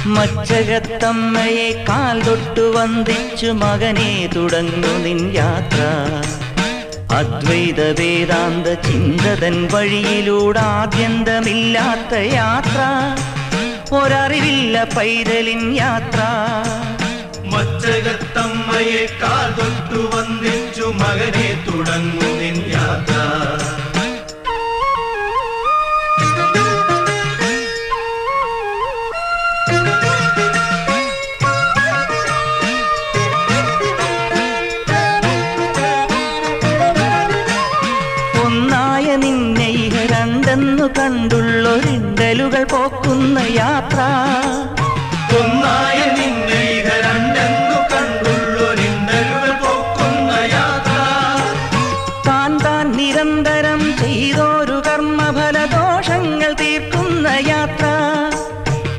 മച്ചകത്തമ്മയെ കാൽ തൊട്ടു വന്ദിച്ചു മകനെ തുടങ്ങു നിൻ യാത്ര. അദ്വൈത വേദാന്ത ചിന്തതൻ വഴിയിലൂടെ ആദ്യന്തമില്ലാത്ത യാത്ര, ഒരറിവില്ല പൈതലിൻ യാത്ര. മച്ചകത്തമ്മയെ കാൽ തൊട്ടു വന്ദിച്ചു മകനെ തുടങ്ങു നിൻ യാത്ര. ഒന്നായ നിന്നെ രണ്ടെന്നു കണ്ടുള്ളൊരിണ്ടലുകൾ പോക്കുന്ന യാത്ര,